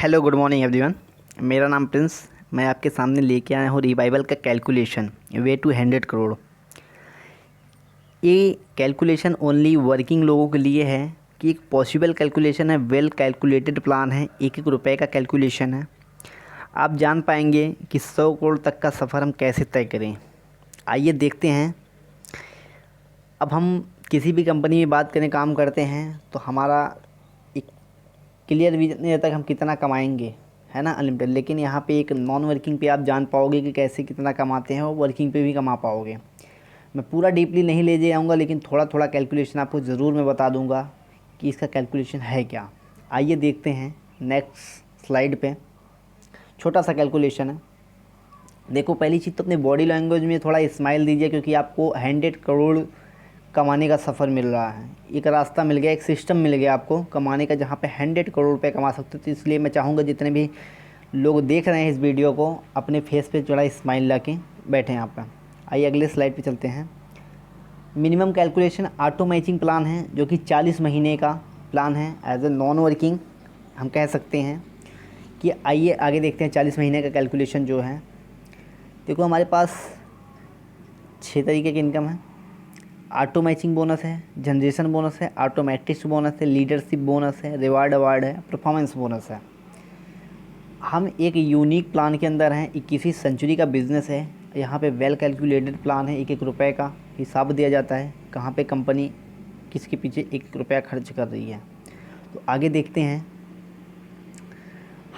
Hello good morning everyone. मेरा नाम Prince. मैं आपके सामने लेके आया हूँ रिवाइवल का कैलकुलेशन वे टू 100 करोड़। ये कैलकुलेशन ओनली वर्किंग लोगों के लिए है कि एक पॉसिबल कैलकुलेशन है, वेल कैलकुलेटेड प्लान है, एक एक रुपए का कैलकुलेशन है। आप जान पाएंगे कि 100 करोड़ तक का सफ़र हम कैसे तय करें। आइए देखते हैं। अब हम किसी भी कंपनी में बात करें, काम करते हैं तो हमारा एक क्लियर विजन नहीं रहता कि हम कितना कमाएंगे, है ना, अनलिमिटेड। लेकिन यहाँ पे एक नॉन वर्किंग पे आप जान पाओगे कि कैसे कितना कमाते हैं, और वर्किंग पे भी कमा पाओगे। मैं पूरा डीपली नहीं ले जाऊँगा, लेकिन थोड़ा थोड़ा कैलकुलेशन आपको ज़रूर मैं बता दूँगा कि इसका कैलकुलेशन है क्या। आइए देखते हैं नेक्स्ट स्लाइड पे। छोटा सा कैलकुलेशन है। देखो, पहली चीज़ तो अपनी बॉडी लैंग्वेज में थोड़ा स्माइल दीजिए, क्योंकि आपको 100 करोड़ कमाने का सफ़र मिल रहा है। एक रास्ता मिल गया, एक सिस्टम मिल गया आपको कमाने का, जहाँ पे 100 करोड़ रुपए कमा सकते हो। तो इसलिए मैं चाहूँगा जितने भी लोग देख रहे हैं इस वीडियो को, अपने फेस पे थोड़ा स्माइल ला के बैठे यहाँ पर। आइए अगले स्लाइड पे चलते हैं। Minimum calculation auto matching plan है, जो कि 40 महीने का प्लान है। एज ए नॉन वर्किंग हम कह सकते हैं कि आइए आगे देखते हैं 40 महीने का कैलकुलेशन जो है। देखो, हमारे पास 6 तरीके की इनकम है। ऑटो मैचिंग बोनस है, जनरेशन बोनस है, ऑटोमेटिक्स बोनस है, लीडरशिप बोनस है, रिवार्ड अवार्ड है, परफॉर्मेंस बोनस है। हम एक यूनिक प्लान के अंदर हैं। 21वीं सेंचुरी का बिज़नेस है। यहाँ पे वेल कैलकुलेटेड प्लान है। एक एक रुपए का हिसाब दिया जाता है, कहाँ पे कंपनी किसके पीछे एक रुपया खर्च कर रही है। तो आगे देखते हैं।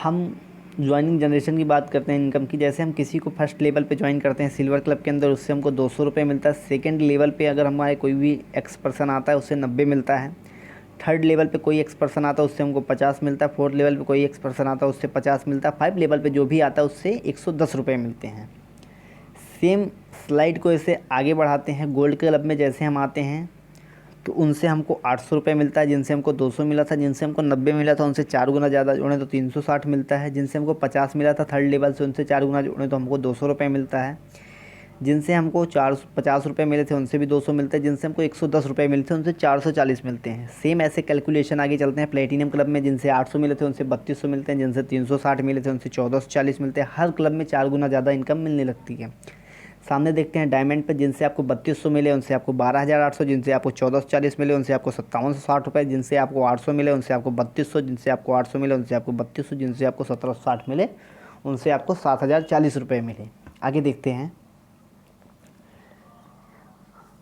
हम ज्वाइनिंग जनरेशन की बात करते हैं इनकम की। जैसे हम किसी को फर्स्ट लेवल पे ज्वाइन करते हैं सिल्वर क्लब के अंदर, उससे हमको 200 रुपये मिलता है। सेकंड लेवल पे अगर हमारे कोई भी एक्स पर्सन आता है, उससे 90 मिलता है। थर्ड लेवल पे कोई एक्स पर्सन आता है, उससे हमको 50 मिलता है। फोर्थ लेवल पे कोई एक्स पर्सन आता है, उससे 50 मिलता है। 5 लेवल पे जो भी आता है उससे 110 रुपये मिलते हैं। सेम स्लाइड को ऐसे आगे बढ़ाते हैं। गोल्ड क्लब में जैसे हम आते हैं तो उनसे हमको 800 रुपये मिलता है, जिनसे हमको 200 मिला था। जिनसे हमको 90 मिला था उनसे 4 गुना ज़्यादा जोड़ें तो 360 मिलता है। जिनसे हमको 50 मिला था थर्ड लेवल से, उनसे 4 गुना जोड़ें तो हमको 200 रुपये मिलता है। जिनसे हमको 450 रुपये मिले थे उनसे भी 200 मिलते हैं। जिनसे हमको 110 रुपये मिलते हैं उनसे 440 मिलते हैं। सेम ऐसे कैलकुलेशन आगे चलते हैं प्लेटिनम क्लब में। जिनसे 800 मिले थे उनसे 3200 मिलते हैं। जिनसे 360 मिले थे उनसे 1440 मिलते हैं। हर क्लब में 4 गुना ज़्यादा इनकम मिलने लगती है। सामने देखते हैं डायमंड पे। जिनसे आपको 3200 मिले उनसे आपको 12,800। जिनसे आपको 1440 मिले उनसे आपको 5760 रुपये। जिनसे आपको 800 मिले उनसे आपको 3200। जिनसे आपको 800 मिले उनसे आपको 3200। जिनसे आपको 1760 मिले उनसे आपको 7040 रुपये मिले। आगे देखते हैं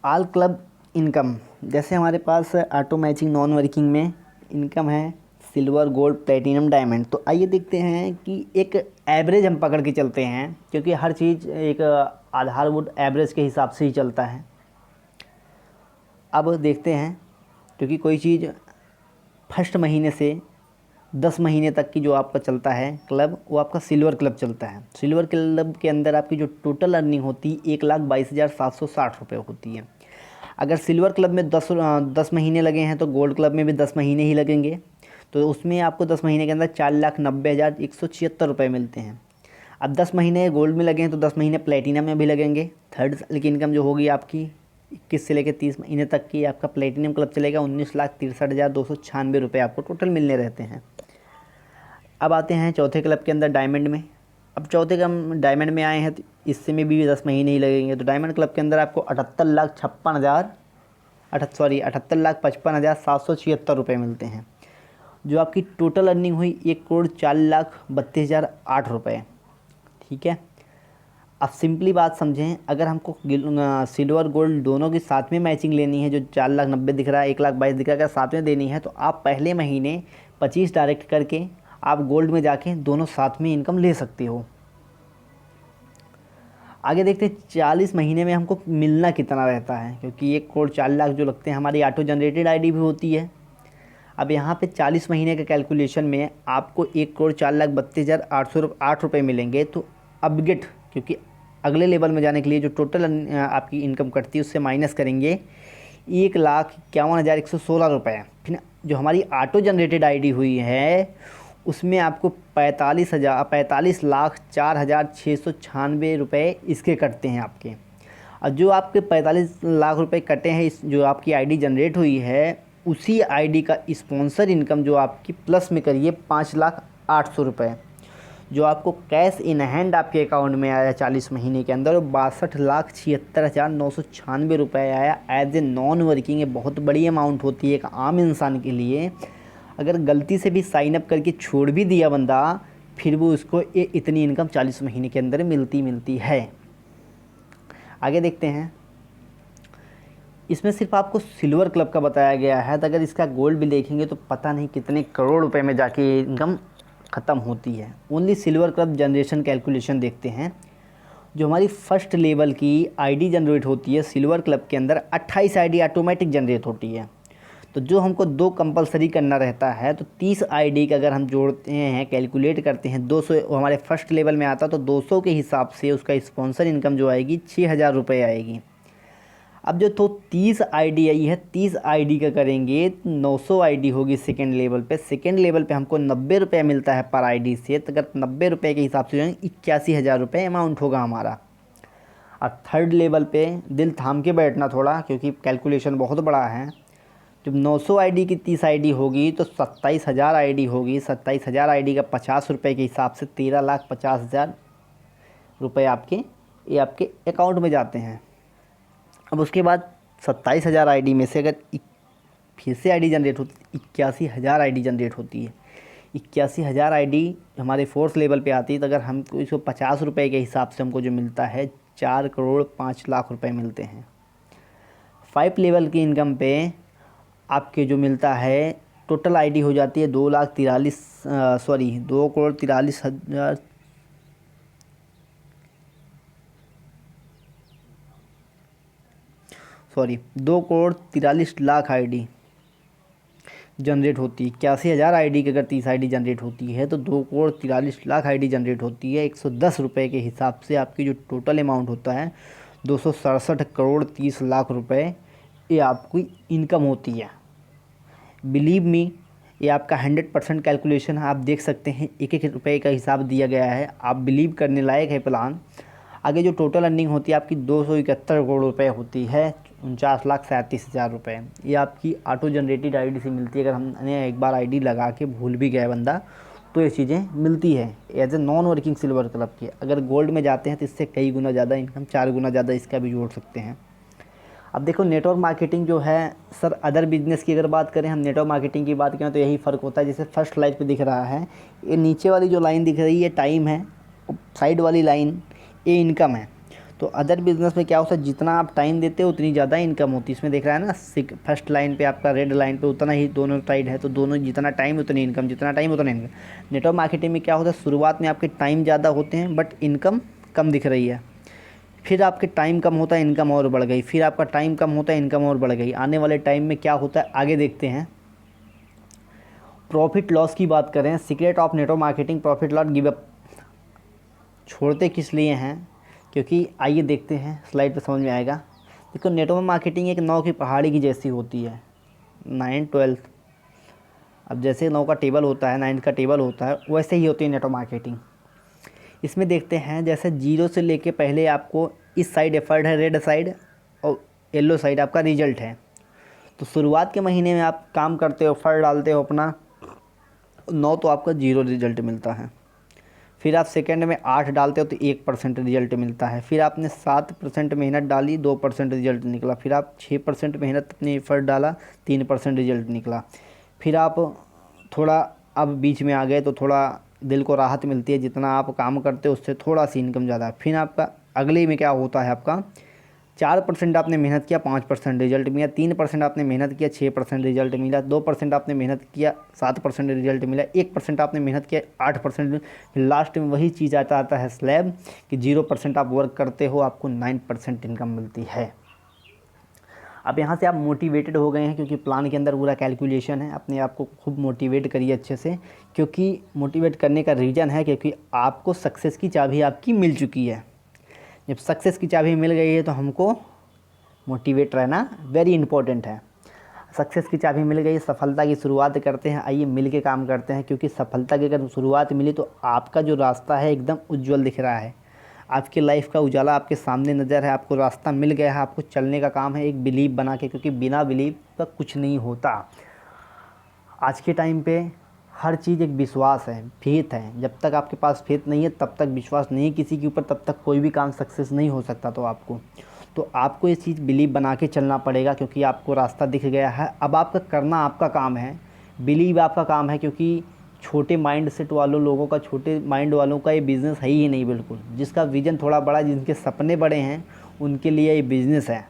ऑल क्लब इनकम। जैसे हमारे पास ऑटो मैचिंग नॉन वर्किंग में इनकम है सिल्वर, गोल्ड, प्लेटिनम, डायमंड। तो आइए देखते हैं कि एक एवरेज हम पकड़ के चलते हैं, क्योंकि हर चीज़ एक आधारभूत एवरेज के हिसाब से ही चलता है। अब देखते हैं, क्योंकि कोई चीज़ फर्स्ट महीने से 10 महीने तक की जो आपका चलता है क्लब, वो आपका सिल्वर क्लब चलता है। सिल्वर क्लब के अंदर आपकी जो टोटल अर्निंग होती है 1,22,760 रुपये होती है। अगर सिल्वर क्लब में 10 महीने लगे हैं तो गोल्ड क्लब में भी 10 महीने ही लगेंगे। तो उसमें आपको 10 महीने के अंदर 4,90,176 रुपये मिलते हैं। अब 10 महीने गोल्ड में लगे हैं तो 10 महीने प्लेटिनम में भी लगेंगे। थर्ड साल की इनकम जो होगी आपकी 21 से लेकर 30 महीने तक की, आपका प्लेटिनम क्लब चलेगा। 19,63,296 रुपये आपको टोटल मिलने रहते हैं। अब आते हैं चौथे क्लब के अंदर डायमंड में। अब चौथे क्लब डायमंड में आए हैं तो इससे में भी 10 महीने ही लगेंगे। तो डायमंड क्लब के अंदर आपको 78,55,776 रुपये मिलते हैं। जो आपकी टोटल अर्निंग हुई 1,04,32,008 रुपये। ठीक है। अब सिंपली बात समझें, अगर हमको सिल्वर गोल्ड दोनों की साथ में मैचिंग लेनी है, जो 4,90,000 दिख रहा है, 1,22,000 दिख रहा है, अगर साथ में देनी है तो आप पहले महीने 25 डायरेक्ट करके आप गोल्ड में जाके दोनों साथ में इनकम ले सकते हो। आगे देखते हैं 40 महीने में हमको मिलना कितना रहता है, क्योंकि 1,04,00,000 जो लगते हैं, हमारी ऑटो जनरेटेड आईडी भी होती है। अब यहाँ पे 40 महीने के कैलकुलेशन में आपको 1,04,32,808 रुपये मिलेंगे। तो अपगेट, क्योंकि अगले लेवल में जाने के लिए जो टोटल आपकी इनकम कटती है उससे माइनस करेंगे 1,51,116 रुपये। फिर जो हमारी ऑटो जनरेटेड आईडी हुई है उसमें आपको 45,04,0696 रुपये इसके कटते हैं आपके। और जो आपके 45 लाख रुपए कटे हैं, इस जो आपकी आईडी जनरेट हुई है, उसी आईडी का स्पॉन्सर इनकम जो आपकी प्लस में करिए 800 रुपये जो आपको कैश इन हैंड आपके अकाउंट में आया 40 महीने के अंदर, 62,76,996 रुपये आया एज ए नॉन वर्किंग। ये बहुत बड़ी अमाउंट होती है एक आम इंसान के लिए। अगर गलती से भी साइन अप करके छोड़ भी दिया बंदा, फिर वो उसको इतनी इनकम 40 महीने के अंदर मिलती है। आगे देखते हैं। इसमें सिर्फ आपको सिल्वर क्लब का बताया गया है, तो अगर इसका गोल्ड भी देखेंगे तो पता नहीं कितने करोड़ रुपए में जाके इनकम ख़त्म होती है। Only silver club generation calculation देखते हैं। जो हमारी फर्स्ट लेवल की आईडी जनरेट होती है सिल्वर क्लब के अंदर, 28 आईडी ऑटोमेटिक जनरेट होती है। तो जो हमको 2 कंपलसरी करना रहता है, तो 30 आईडी का अगर हम जोड़ते हैं, कैलकुलेट करते हैं, 200 हमारे फर्स्ट लेवल में आता, तो 200 के हिसाब से उसका स्पॉन्सर इनकम जो आएगी 6,000 रुपये आएगी। अब जो तो 30 आईडी आई है, 30 आईडी का करेंगे 900 आईडी होगी सेकेंड लेवल पे। सेकेंड लेवल पे हमको 90 रुपये मिलता है पर आईडी से, तो अगर 90 रुपये के हिसाब से 81,000 रुपये अमाउंट होगा हमारा। और थर्ड लेवल पे दिल थाम के बैठना थोड़ा, क्योंकि कैलकुलेशन बहुत बड़ा है। जब 900 आईडी की 30 आईडी होगी तो 27,000 आईडी होगी। 27,000 आईडी का 50 रुपये के हिसाब से 13,50,000 रुपये आपके अकाउंट में जाते हैं। अब उसके बाद 27,000 आईडी में से अगर फिर से आईडी जनरेट होती है, 81,000 आईडी जनरेट होती है। 81,000 आईडी हमारे फोर्थ लेवल पे आती है, तो अगर हमको इसको 50 रुपये के हिसाब से हमको जो मिलता है 4,05,00,000 रुपये मिलते हैं। 5 लेवल की इनकम पे आपके जो मिलता है टोटल आईडी हो जाती है 2,43,000 2,43,00,000 आईडी जनरेट होती है। 81,000 आईडी की अगर 30 आईडी जनरेट होती है तो 2,43,00,000 आईडी जनरेट होती है। 110 रुपये के हिसाब से आपकी जो टोटल अमाउंट होता है 267,30,00,000 रुपये, ये आपकी इनकम होती है। बिलीव मी, ये आपका 100% कैलकुलेशन है। आप देख सकते हैं 1-1 रुपये का हिसाब दिया गया है। आप बिलीव करने लायक है प्लान। आगे जो टोटल अर्निंग होती है आपकी 271 करोड़ रुपए होती है, 49,37,000 रुपये। ये आपकी ऑटो जनरेटेड आईडी से मिलती है। अगर हमने एक बार आईडी लगा के भूल भी गया बंदा, तो ये चीज़ें मिलती है as a non working silver club की। अगर गोल्ड में जाते हैं तो इससे कई गुना ज़्यादा इनकम, 4 गुना ज़्यादा इसका भी जोड़ सकते हैं। अब देखो नेटवर्क मार्केटिंग जो है सर, अदर बिजनेस की अगर बात करें, हम नेटवर्क मार्केटिंग की बात करें तो यही फ़र्क होता है। जैसे फर्स्ट लाइन पे दिख रहा है, ये नीचे वाली जो लाइन दिख रही है टाइम है, साइड वाली लाइन ये इनकम है। तो अदर बिजनेस में क्या होता है, जितना आप टाइम देते हो उतनी ज़्यादा इनकम होती है। इसमें देख रहा है ना, फर्स्ट लाइन पे आपका रेड लाइन पे उतना ही दोनों साइड है, तो दोनों जितना टाइम उतनी इनकम, जितना टाइम उतना इनकम। नेटवर्क मार्केटिंग में क्या होता है, शुरुआत में आपके टाइम ज़्यादा होते हैं बट इनकम कम दिख रही है। फिर आपके टाइम कम होता है, इनकम और बढ़ गई। फिर आपका टाइम कम होता है, इनकम और बढ़ गई। आने वाले टाइम में क्या होता है आगे देखते हैं। प्रॉफिट लॉस की बात करें, secret of network marketing, profit loss give up. छोड़ते किस लिए हैं, क्योंकि आइए देखते हैं, स्लाइड पे समझ में आएगा। देखो नेटवर्क मार्केटिंग एक नाव की पहाड़ी की जैसी होती है, 9, 12। अब जैसे 9 का टेबल होता है, 9 का टेबल होता है, वैसे ही होती है नेटवर्क मार्केटिंग। इसमें देखते हैं जैसे 0 से लेके पहले आपको इस साइड एफर्ट है, रेड साइड, और येलो साइड आपका रिजल्ट है। तो शुरुआत के महीने में आप काम करते हो, एफर्ट डालते हो अपना, 9 तो आपका 0 रिजल्ट मिलता है। फिर आप सेकंड में 8 डालते हो तो 1% रिजल्ट मिलता है। फिर आपने 7% मेहनत डाली, 2% रिजल्ट निकला। फिर आप 6% मेहनत अपनी एफर्ट डाला, 3% रिजल्ट निकला। फिर आप थोड़ा अब बीच में आ गए तो थोड़ा दिल को राहत मिलती है, जितना आप काम करते हो उससे थोड़ा सी इनकम ज़्यादा। फिर आपका अगले में क्या होता है, आपका 4% आपने मेहनत किया, 5% रिजल्ट मिला। 3% आपने मेहनत किया, 6% रिजल्ट मिला। 2% आपने मेहनत किया, 7% रिजल्ट मिला। 1% आपने मेहनत किया, 8%। फिर लास्ट में वही चीज़ आता है स्लैब, कि 0% आप वर्क करते हो, आपको 9% इनकम मिलती है। अब यहाँ से आप मोटिवेटेड हो गए हैं, क्योंकि प्लान के अंदर पूरा कैलकुलेशन है। अपने आप को खूब मोटिवेट करिए अच्छे से, क्योंकि मोटिवेट करने का रीज़न है क्योंकि आपको सक्सेस की चाबी आपकी मिल चुकी है। जब सक्सेस की चाबी मिल गई है तो हमको मोटिवेट रहना वेरी इंपॉर्टेंट है। सक्सेस की चाबी मिल गई, सफलता की शुरुआत करते हैं। आइए मिल के काम करते हैं, क्योंकि सफलता की अगर शुरुआत मिली तो आपका जो रास्ता है एकदम उज्जवल दिख रहा है। आपकी लाइफ का उजाला आपके सामने नज़र है, आपको रास्ता मिल गया है। आपको चलने का काम है एक बिलीव बना के, क्योंकि बिना बिलीव का कुछ नहीं होता। आज के टाइम पे हर चीज़ एक विश्वास है, फेथ है। जब तक आपके पास फेथ नहीं है, तब तक विश्वास नहीं है किसी के ऊपर, तब तक कोई भी काम सक्सेस नहीं हो सकता। तो आपको ये चीज़ बिलीव बना के चलना पड़ेगा, क्योंकि आपको रास्ता दिख गया है। अब आपका करना आपका काम है, बिलीव आपका काम है, क्योंकि छोटे माइंड सेट वालों लोगों का, छोटे माइंड वालों का ये बिज़नेस है ही नहीं बिल्कुल। जिसका विज़न थोड़ा बड़ा, जिनके सपने बड़े हैं, उनके लिए ये बिज़नेस है।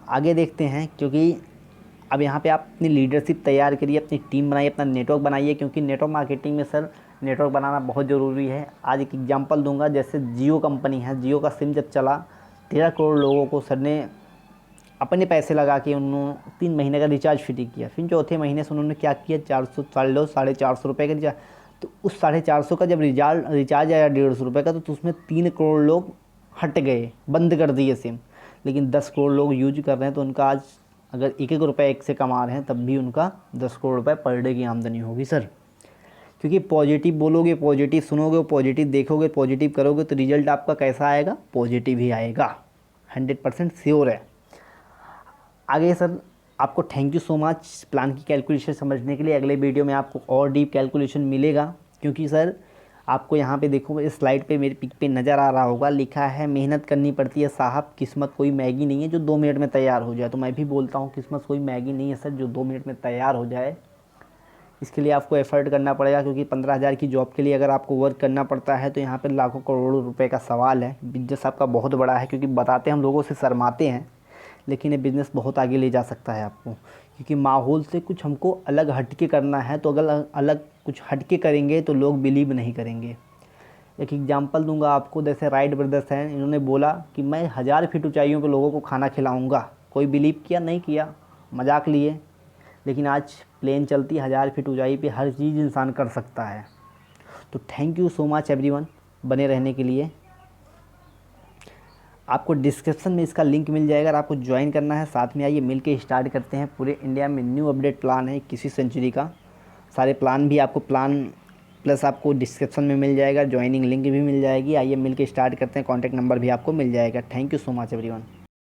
आगे देखते हैं, क्योंकि अब यहाँ पे आप अपनी लीडरशिप तैयार करिए, अपनी टीम बनाइए, अपना नेटवर्क बनाइए, क्योंकि नेटवर्क मार्केटिंग में सर नेटवर्क बनाना बहुत ज़रूरी है। आज एक एग्जांपल दूंगा, जैसे जियो कंपनी है, जियो का सिम जब चला 13 करोड़ लोगों को सर ने अपने पैसे लगा के उन्होंने 3 महीने का रिचार्ज फ्री किया। फिर चौथे महीने से उन्होंने क्या किया, 450 रुपये का रिचार्ज। तो उस 450 का जब रिचार्ज आया 150 रुपये का, तो उसमें 3 करोड़ लोग हट गए, बंद कर दिए सिम। लेकिन 10 करोड़ लोग यूज कर रहे हैं, तो उनका आज अगर 1-1 रुपये एक से कमा रहे हैं, तब भी उनका 10 करोड़ रुपये पर डे की आमदनी होगी सर। क्योंकि पॉजिटिव बोलोगे, पॉजिटिव सुनोगे, पॉजिटिव देखोगे, पॉजिटिव करोगे, तो रिजल्ट आपका कैसा आएगा, पॉजिटिव ही आएगा, 100% श्योर है। आगे सर आपको thank you so much plan की कैलकुलेशन समझने के लिए। अगले वीडियो में आपको और डीप कैलकुलेशन मिलेगा, क्योंकि सर आपको यहाँ पे देखो, इस स्लाइड पे मेरे पिक पे नज़र आ रहा होगा, लिखा है मेहनत करनी पड़ती है साहब, किस्मत कोई मैगी नहीं है जो 2 मिनट में तैयार हो जाए। तो मैं भी बोलता हूँ, किस्मत कोई मैगी नहीं है सर जो 2 मिनट में तैयार हो जाए। इसके लिए आपको एफर्ट करना पड़ेगा, क्योंकि 15,000 की जॉब के लिए अगर आपको वर्क करना पड़ता है, तो यहाँ पर लाखों करोड़ों रुपये का सवाल है। बिजनेस आपका बहुत बड़ा है, क्योंकि बताते हम लोगों से शर्माते हैं, लेकिन ये बिज़नेस बहुत आगे ले जा सकता है आपको, क्योंकि माहौल से कुछ हमको अलग हटके करना है। तो अगर अलग कुछ हटके करेंगे तो लोग बिलीव नहीं करेंगे। एक एग्जांपल दूंगा आपको, जैसे राइट ब्रदर्स हैं, इन्होंने बोला कि मैं 1000 फीट ऊंचाइयों पे लोगों को खाना खिलाऊंगा। कोई बिलीव किया? नहीं किया, मजाक लिए। लेकिन आज प्लेन चलती 1000 फीट ऊंचाई पे, हर चीज़ इंसान कर सकता है। तो thank you so much everyone बने रहने के लिए। आपको डिस्क्रिप्शन में इसका लिंक मिल जाएगा, अगर आपको ज्वाइन करना है। साथ में आइए मिल के स्टार्ट करते हैं। पूरे इंडिया में न्यू अपडेट प्लान है 21वीं सेंचुरी का। सारे प्लान भी आपको प्लान प्लस आपको डिस्क्रिप्शन में मिल जाएगा, ज्वाइनिंग लिंक भी मिल जाएगी। आइए मिल के स्टार्ट करते हैं, कॉन्टैक्ट नंबर भी आपको मिल जाएगा। Thank you so much everyone.